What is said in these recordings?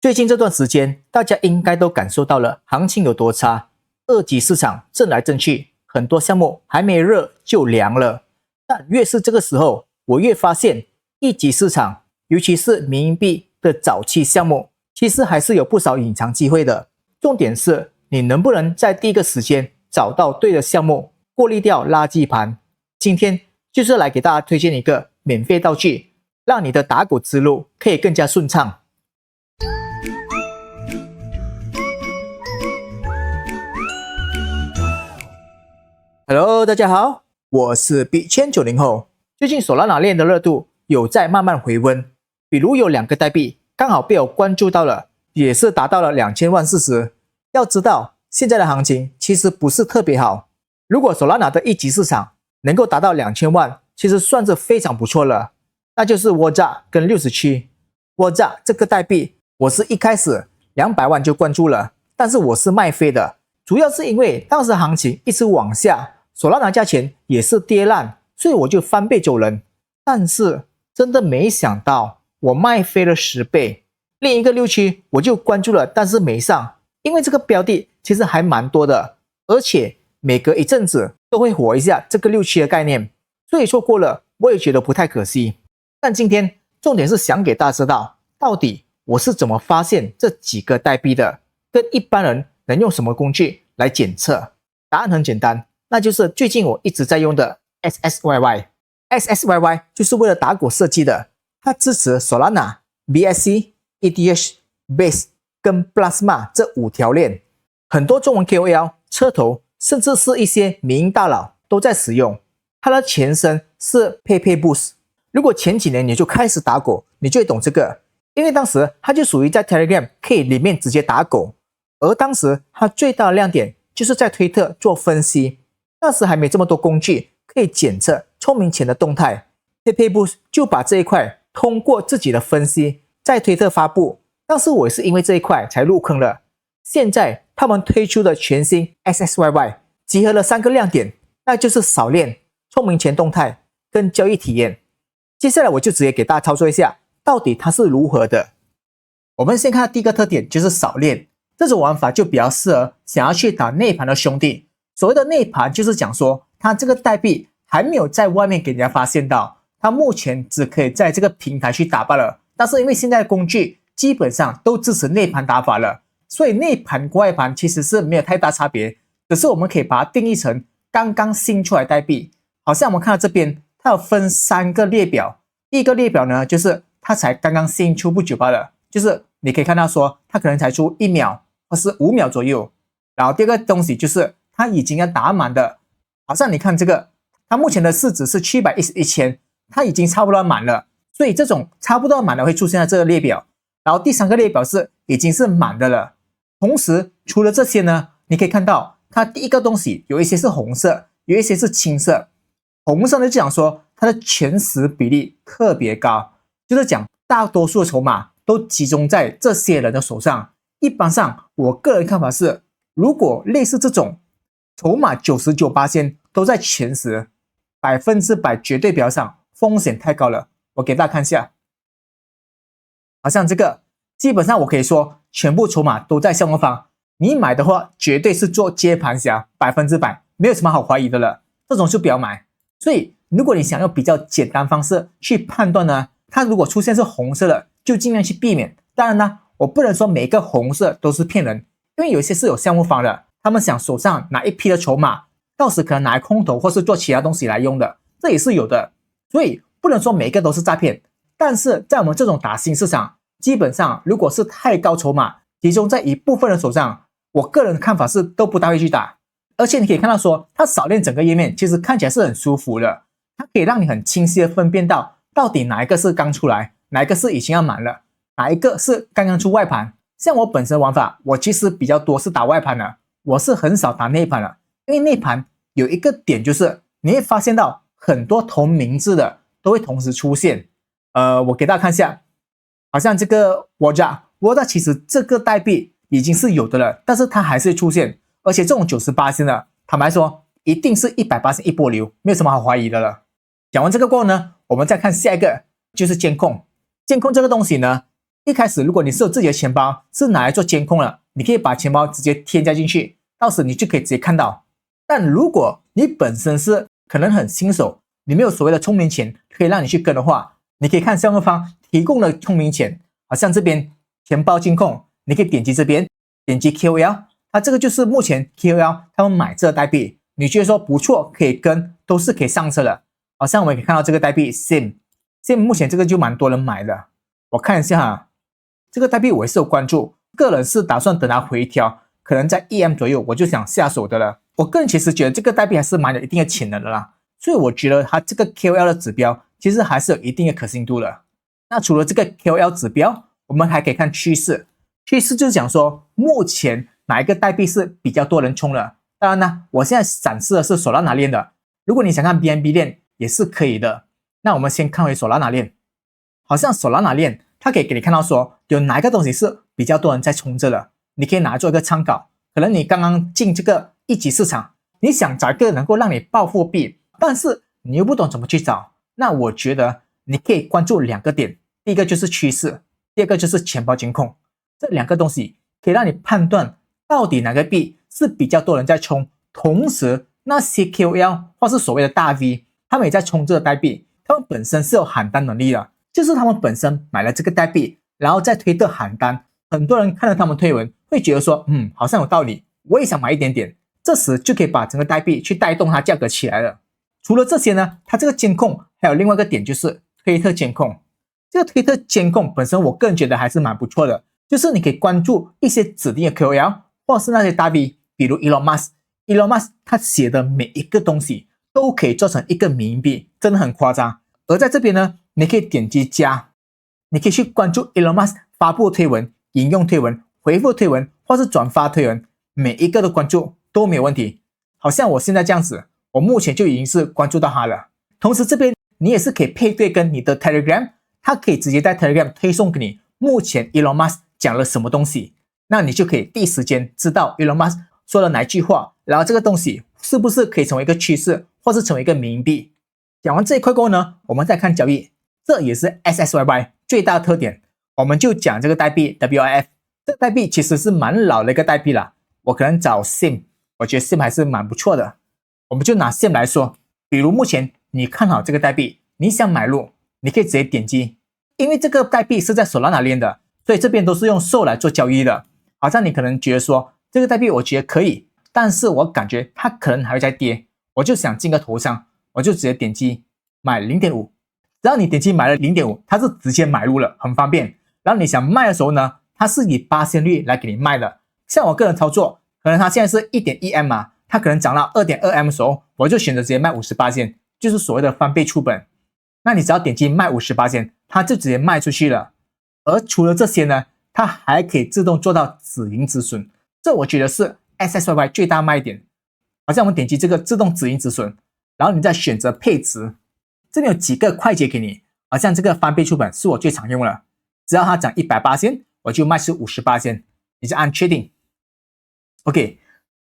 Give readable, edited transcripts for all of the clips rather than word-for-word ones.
最近这段时间，大家应该都感受到了行情有多差，二级市场震来震去，很多项目还没热就凉了。但越是这个时候，我越发现一级市场，尤其是民营币的早期项目，其实还是有不少隐藏机会的。重点是你能不能在第一个时间找到对的项目，过滤掉垃圾盘。今天就是来给大家推荐一个免费道具，让你的打股之路可以更加顺畅。Hello， 大家好，我是币圈90后。最近Solana链的热度有在慢慢回温，比如有2个代币刚好被我关注到了，也是达到了2000万市值。要知道，现在的行情其实不是特别好。如果Solana的一级市场能够达到2000万，其实算是非常不错了。那就是 Waza 跟67。Waza 这个代币，我是一开始200万就关注了，但是我是卖飞的，主要是因为当时行情一直往下。Solana价钱也是跌烂，所以我就翻倍走人。但是真的没想到，我卖飞了10倍。另一个67我就关注了，但是没上，因为这个标的其实还蛮多的，而且每隔一阵子都会火一下这个67的概念，所以错过了我也觉得不太可惜。但今天重点是想给大家知道，到底我是怎么发现这几个代币的，跟一般人能用什么工具来检测。答案很简单，那就是最近我一直在用的 SSYY。SSYY 就是为了打股设计的，它支持 Solana、BSC、ETH、Base 跟 Plasma 这5条链。很多中文 KOL、车头，甚至是一些民营大佬都在使用。它的前身是 PayPayBoost。如果前几年你就开始打狗，你就会懂这个，因为当时它就属于在 Telegram 可以里面直接打狗，而当时它最大的亮点就是在推特做分析。那时还没这么多工具可以检测聪明钱的动态， PayPayBoost 就把这一块通过自己的分析在推特发布。当时我也是因为这一块才入坑了。现在他们推出的全新 SSYY 集合了3个亮点，那就是扫链、聪明钱动态跟交易体验。接下来我就直接给大家操作一下，到底它是如何的。我们先看第一个特点，就是扫链。这种玩法就比较适合想要去打内盘的兄弟。所谓的内盘就是讲说，它这个代币还没有在外面给人家发现到，它目前只可以在这个平台去打罢了。但是因为现在的工具基本上都支持内盘打法了，所以内盘跟外盘其实是没有太大差别，只是我们可以把它定义成刚刚新出来的代币。好像我们看到这边，它有分3个列表。第一个列表呢，就是它才刚刚新出不久罢了，就是你可以看到说，它可能才出1秒或是5秒左右。然后第二个东西就是它已经要打满的，好像你看这个，它目前的市值是711千，它已经差不多满了，所以这种差不多满的会出现在这个列表。然后第3个列表是已经是满的了。同时除了这些呢，你可以看到它第一个东西有一些是红色，有一些是青色。红色呢就讲说它的全时比例特别高，就是讲大多数的筹码都集中在这些人的手上。一般上我个人看法是，如果类似这种筹码99%都在前十，100%绝对标上，风险太高了。我给大家看一下，好像这个基本上我可以说全部筹码都在项目方，你买的话绝对是做接盘侠，100%没有什么好怀疑的了，这种就不要买。所以如果你想用比较简单方式去判断呢，它如果出现是红色的，就尽量去避免。当然呢，我不能说每个红色都是骗人，因为有些是有项目方的，他们想手上拿一批的筹码，到时可能拿来空投或是做其他东西来用的，这也是有的。所以不能说每个都是诈骗，但是在我们这种打新市场，基本上如果是太高筹码集中在一部分人手上，我个人的看法是都不大会去打。而且你可以看到说，它扫链整个页面其实看起来是很舒服的，它可以让你很清晰的分辨到底哪一个是刚出来，哪一个是已经要满了，哪一个是刚刚出外盘。像我本身玩法，我其实比较多是打外盘的，我是很少打内盘的。因为内盘有一个点就是你会发现到很多同名字的都会同时出现。我给大家看一下，好像这个 Waza 其实这个代币已经是有的了，但是它还是会出现。而且这种98%的，坦白说一定是100%一波流，没有什么好怀疑的了。讲完这个过后呢，我们再看下一个，就是监控。监控这个东西呢，一开始如果你是有自己的钱包是拿来做监控了，你可以把钱包直接添加进去，到时你就可以直接看到。但如果你本身是可能很新手，你没有所谓的聪明钱可以让你去跟的话，你可以看下方提供的聪明钱，好像这边钱包监控，你可以点击这边，点击 KOL， 它这个就是目前 KOL 他们买这个代币，你觉得说不错可以跟，都是可以上车的。好像我们可以看到这个代币 SIM 目前这个就蛮多人买的。我看一下哈，这个代币我也是有关注，个人是打算等它回调，可能在 EM 左右我就想下手的了。我个人其实觉得这个代币还是蛮有一定的潜能的啦，所以我觉得它这个 KOL 的指标其实还是有一定的可信度的。那除了这个 KOL 指标，我们还可以看趋势，趋势就是讲说目前哪一个代币是比较多人冲的。当然呢，我现在展示的是Solana链的，如果你想看 BNB 链也是可以的。那我们先看回Solana链，好像Solana链它可以给你看到说有哪一个东西是比较多人在冲着的，你可以拿来做一个参考。可能你刚刚进这个一级市场，你想找一个能够让你暴富币，但是你又不懂怎么去找，那我觉得你可以关注2个点，第一个就是趋势，第二个就是钱包监控。这2个东西可以让你判断到底哪个币是比较多人在冲，同时那些 KOL 或是所谓的大 V 他们也在冲这个代币，他们本身是有喊单能力的，就是他们本身买了这个代币，然后再推特喊单，很多人看了他们推文会觉得说好像有道理，我也想买一点点，这时就可以把整个代币去带动它价格起来了。除了这些呢，它这个监控还有另外一个点，就是推特监控。这个推特监控本身我个人觉得还是蛮不错的，就是你可以关注一些指定的 KOL 或是那些大 V， 比如 Elon Musk 他写的每一个东西都可以做成一个冥币，真的很夸张。而在这边呢，你可以点击加，你可以去关注 Elon Musk 发布推文、引用推文、回复推文或是转发推文，每一个都关注都没有问题。好像我现在这样子，我目前就已经是关注到他了。同时这边你也是可以配对跟你的 Telegram， 它可以直接在 Telegram 推送给你目前 Elon Musk 讲了什么东西，那你就可以第一时间知道 Elon Musk 说了哪一句话，然后这个东西是不是可以成为一个趋势，或是成为一个冥币。讲完这一块过后呢，我们再看交易，这也是 SSYY 最大的特点。我们就讲这个代币 WIF， 这个代币其实是蛮老的一个代币啦，我可能找 SIM， 我觉得 SIM 还是蛮不错的。我们就拿 SIM 来说，比如目前你看好这个代币，你想买入，你可以直接点击，因为这个代币是在Solana链的，所以这边都是用 SOL 来做交易的。好像你可能觉得说这个代币我觉得可以，但是我感觉它可能还会再跌，我就想进个头上，我就直接点击买 0.5， 只要你点击买了 0.5， 它是直接买入了，很方便。然后你想卖的时候呢，它是以%率来给你卖的。像我个人操作，可能它现在是 1.1M 啊，它可能涨到 2.2M 的时候，我就选择直接卖 50%， 就是所谓的翻倍出本。那你只要点击卖 50%， 它就直接卖出去了。而除了这些呢，它还可以自动做到止盈止损，这我觉得是 SSYY 最大卖点。好像我们点击这个自动止盈止损，然后你再选择配置，这里有几个快捷给你，好像这个翻倍出本是我最常用的，只要它涨 100%， 我就卖出 50%， 你就按确定。OK，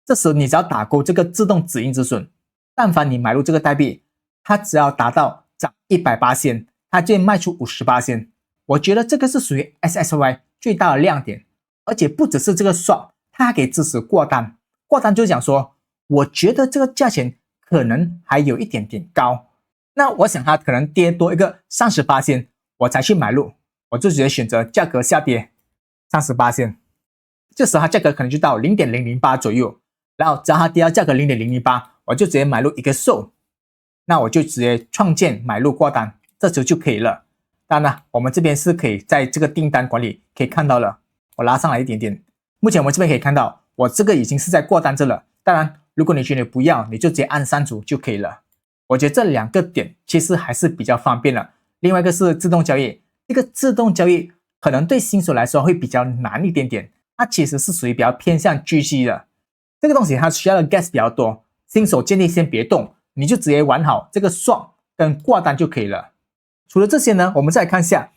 这时你只要打勾这个自动止盈止损，但凡你买入这个代币，它只要达到涨 100%， 它就会卖出 50%。我觉得这个是属于 SSYY 最大的亮点，而且不只是这个 swap， 它还可以支持挂单。挂单就是讲说，我觉得这个价钱可能还有一点点高，那我想它可能跌多一个 30%， 我才去买入，我就直接选择价格下跌 30%， 这时候它价格可能就到 0.008 左右，然后只要它跌到价格 0.008， 我就直接买入一个 SOL， 那我就直接创建买入挂单，这时候就可以了。当然了，我们这边是可以在这个订单管理可以看到了，我拉上来一点点，目前我们这边可以看到我这个已经是在挂单这了。当然如果你觉得不要，你就直接按删除就可以了。我觉得这2个点其实还是比较方便的。另外一个是自动交易，这个自动交易可能对新手来说会比较难一点点，它其实是属于比较偏向GC的，这个东西它需要的 gas 比较多，新手建议先别动，你就直接玩好这个swap跟挂单就可以了。除了这些呢，我们再来看一下，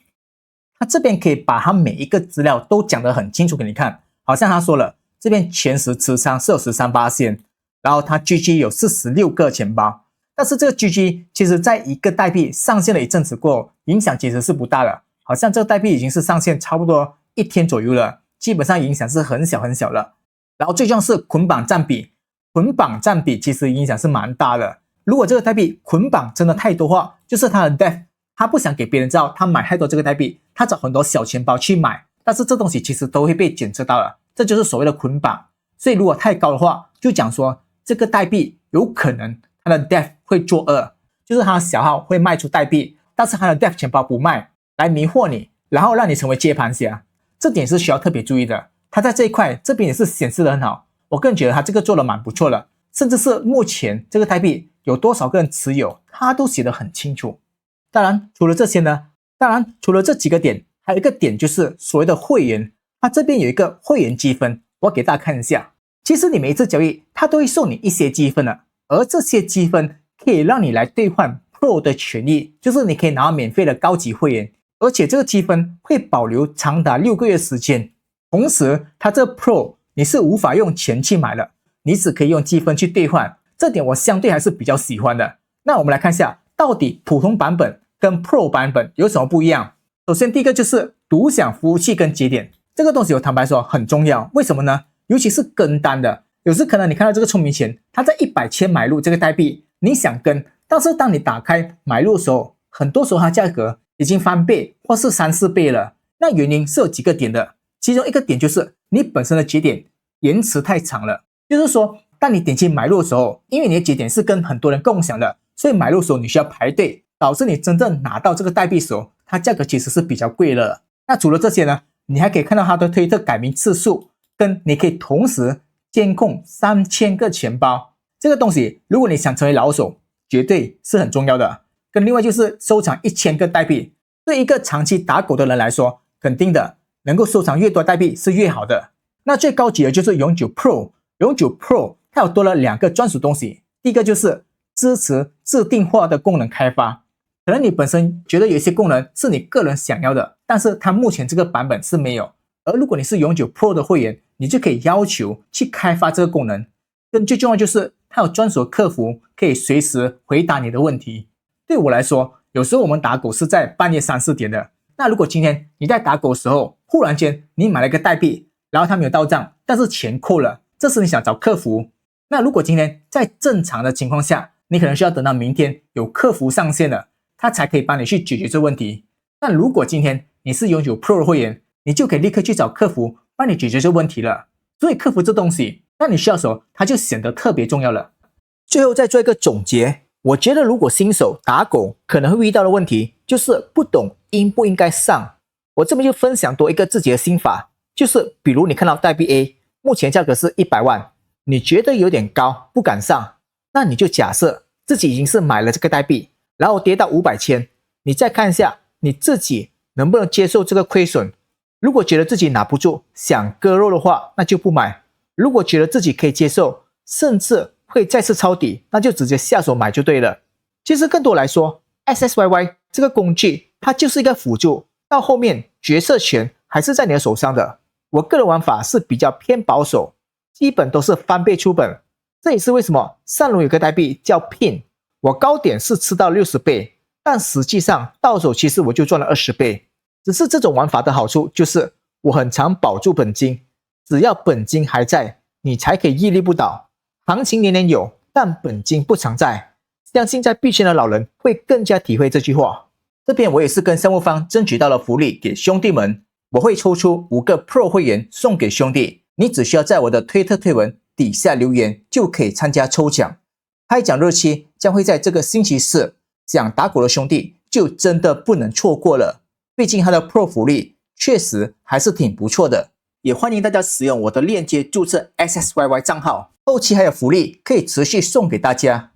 它这边可以把它每一个资料都讲得很清楚给你看。好像他说了，这边前10持仓是有 13%， 然后它 GG 有46个钱包，但是这个 GG 其实在一个代币上线了一阵子过后，影响其实是不大的，好像这个代币已经是上线差不多1天左右了，基本上影响是很小很小了。然后最重要是捆绑占比，捆绑占比其实影响是蛮大的。如果这个代币捆绑真的太多的话，就是他的 DEF 他不想给别人知道他买太多这个代币，他找很多小钱包去买，但是这东西其实都会被检测到了，这就是所谓的捆绑。所以如果太高的话，就讲说这个代币有可能它的 DEF 会作恶，就是他的小号会卖出代币，但是他的 DEF 钱包不卖，来迷惑你，然后让你成为接盘侠，这点是需要特别注意的。他在这一块这边也是显示得很好，我个人觉得他这个做得蛮不错的，甚至是目前这个代币有多少个人持有，他都写得很清楚。当然除了这些呢，除了这几个点，还有一个点就是所谓的会员，他这边有一个会员积分，我给大家看一下。其实你每一次交易他都会送你一些积分的，而这些积分可以让你来兑换 Pro 的权益，就是你可以拿到免费的高级会员，而且这个积分会保留长达6个月时间。同时它这 Pro 你是无法用钱去买的，你只可以用积分去兑换，这点我相对还是比较喜欢的。那我们来看一下到底普通版本跟 Pro 版本有什么不一样。首先第一个就是独享服务器跟节点，这个东西我坦白说很重要，为什么呢？尤其是跟单的，有时可能你看到这个聪明钱它在100千买入这个代币，你想跟，但是当你打开买入的时候，很多时候它价格已经翻倍或是3、4倍了。那原因是有几个点的，其中一个点就是你本身的节点延迟太长了，就是说当你点击买入的时候，因为你的节点是跟很多人共享的，所以买入的时候你需要排队，导致你真正拿到这个代币的时候，它价格其实是比较贵了。那除了这些呢，你还可以看到它的推特改名次数，跟你可以同时监控3000个钱包，这个东西如果你想成为老手，绝对是很重要的。跟另外就是收藏1000个代币，对一个长期打狗的人来说，肯定的，能够收藏越多代币是越好的。那最高级的就是永久 Pro， 永久 Pro 它有多了2个专属东西，第一个就是支持自定化的功能开发，可能你本身觉得有一些功能是你个人想要的，但是它目前这个版本是没有，而如果你是永久 Pro 的会员，你就可以要求去开发这个功能。更最重要就是它有专属的客服，可以随时回答你的问题。对我来说，有时候我们打狗是在半夜3、4点的，那如果今天你在打狗的时候，忽然间你买了一个代币，然后它没有到账，但是钱扣了，这时你想找客服，那如果今天在正常的情况下，你可能需要等到明天有客服上线了，他才可以帮你去解决这个问题。但如果今天你是永久 Pro 的会员，你就可以立刻去找客服帮你解决这个问题了。所以客服这东西，当你需要的时候，它就显得特别重要了。最后再做一个总结，我觉得如果新手打狗可能会遇到的问题，就是不懂应不应该上。我这边就分享多一个自己的心法，就是比如你看到代币 A 目前价格是100万，你觉得有点高不敢上，那你就假设自己已经是买了这个代币，然后跌到500千，你再看一下你自己能不能接受这个亏损。如果觉得自己拿不住想割肉的话，那就不买。如果觉得自己可以接受，甚至会再次抄底，那就直接下手买就对了。其实更多来说， SSYY 这个工具它就是一个辅助，到后面决策权还是在你的手上的。我个人玩法是比较偏保守，基本都是翻倍出本，这也是为什么上轮有个代币叫 PIN， 我高点是吃到60倍，但实际上到手其实我就赚了20倍。只是这种玩法的好处就是我很常保住本金，只要本金还在，你才可以屹立不倒。行情年年有，但本金不常在，相信在币圈的老人会更加体会这句话。这边我也是跟项目方争取到了福利给兄弟们，我会抽出5个 Pro 会员送给兄弟，你只需要在我的推特推文底下留言就可以参加抽奖。开奖日期将会在这个星期四，想打狗的兄弟就真的不能错过了，毕竟它的 Pro 福利确实还是挺不错的。也欢迎大家使用我的链接注册 SSYY 账号，后期还有福利可以持续送给大家。